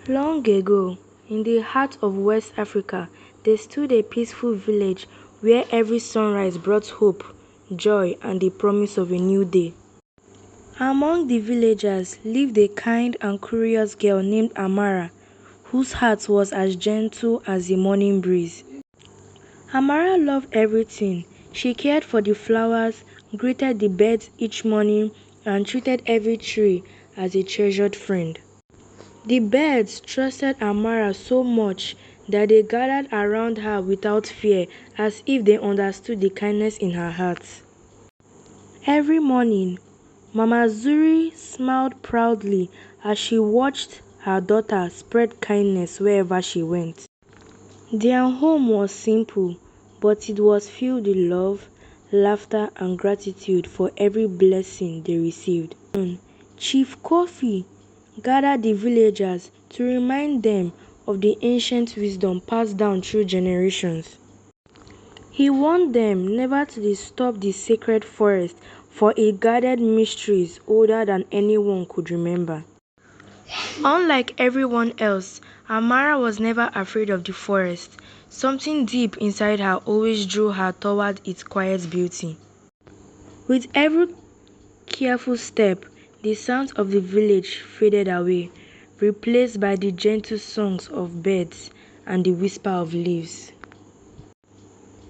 Long ago, in the heart of West Africa, there stood a peaceful village where every sunrise brought hope, joy, and the promise of a new day. Among the villagers lived a kind and curious girl named Amara, whose heart was as gentle as the morning breeze. Amara loved everything. She cared for the flowers, greeted the birds each morning, and treated every tree as a treasured friend. The birds trusted Amara so much that they gathered around her without fear, as if they understood the kindness in her heart. Every morning, Mama Zuri smiled proudly as she watched her daughter spread kindness wherever she went. Their home was simple, but it was filled with love, laughter, and gratitude for every blessing they received. Chief Kofi gathered the villagers to remind them of the ancient wisdom passed down through generations. He warned them never to disturb the sacred forest, for it guarded mysteries older than anyone could remember. Unlike everyone else, Amara was never afraid of the forest. Something deep inside her always drew her toward its quiet beauty. With every careful step, the sounds of the village faded away, replaced by the gentle songs of birds and the whisper of leaves.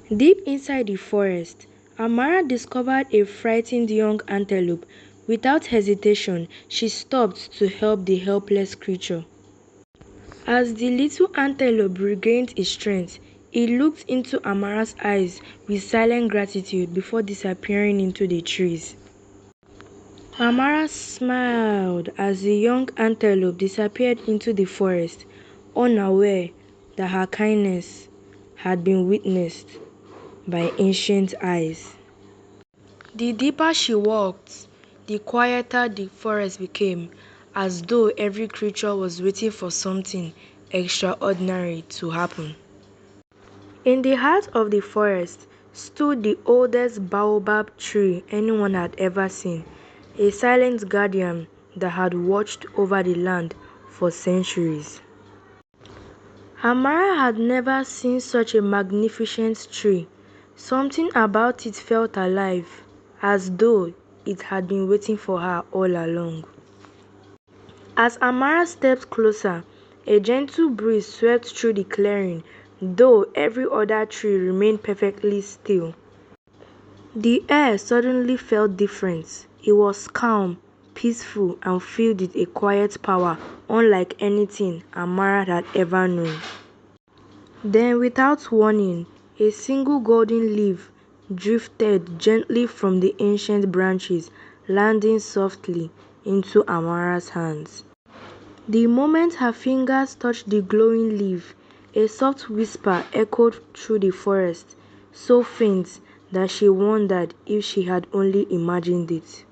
Deep inside the forest, Amara discovered a frightened young antelope. Without hesitation, she stopped to help the helpless creature. As the little antelope regained its strength, it looked into Amara's eyes with silent gratitude before disappearing into the trees. Amara smiled as the young antelope disappeared into the forest, unaware that her kindness had been witnessed by ancient eyes. The deeper she walked, the quieter the forest became, as though every creature was waiting for something extraordinary to happen. In the heart of the forest stood the oldest baobab tree anyone had ever seen, a silent guardian that had watched over the land for centuries. Amara had never seen such a magnificent tree. Something about it felt alive, as though it had been waiting for her all along. As Amara stepped closer, a gentle breeze swept through the clearing, though every other tree remained perfectly still. The air suddenly felt different. It was calm, peaceful, and filled with a quiet power unlike anything Amara had ever known. Then, without warning, a single golden leaf drifted gently from the ancient branches, landing softly into Amara's hands. The moment her fingers touched the glowing leaf, a soft whisper echoed through the forest, so faint that she wondered if she had only imagined it.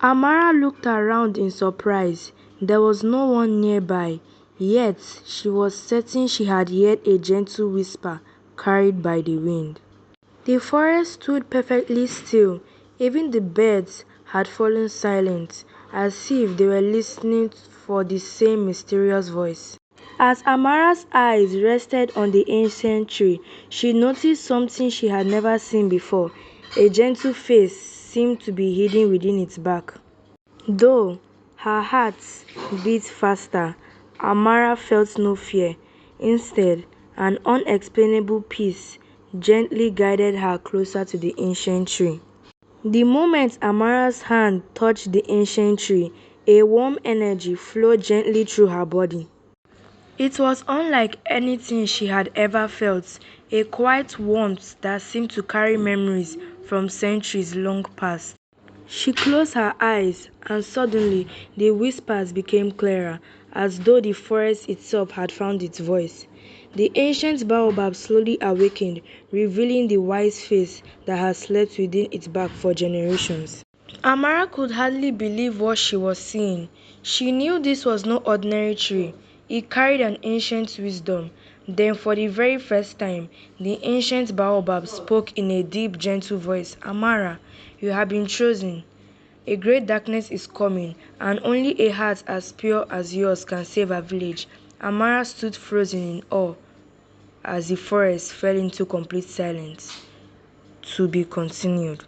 Amara looked around in surprise. There was no one nearby, yet she was certain she had heard a gentle whisper carried by the wind. The forest stood perfectly still. Even the birds had fallen silent, as if they were listening for the same mysterious voice. As Amara's eyes rested on the ancient tree, she noticed something she had never seen before. A gentle face seemed to be hidden within its bark. Though her heart beat faster, Amara felt no fear. Instead, an unexplainable peace gently guided her closer to the ancient tree. The moment Amara's hand touched the ancient tree, a warm energy flowed gently through her body. It was unlike anything she had ever felt, a quiet warmth that seemed to carry memories from centuries long past. She closed her eyes, and suddenly the whispers became clearer, as though the forest itself had found its voice. The ancient baobab slowly awakened, revealing the wise face that had slept within its bark for generations. Amara could hardly believe what she was seeing. She knew this was no ordinary tree. It carried an ancient wisdom. Then, for the very first time, the ancient baobab spoke in a deep, gentle voice. Amara, you have been chosen. A great darkness is coming, and only a heart as pure as yours can save our village." Amara stood frozen in awe as the forest fell into complete silence. To be continued.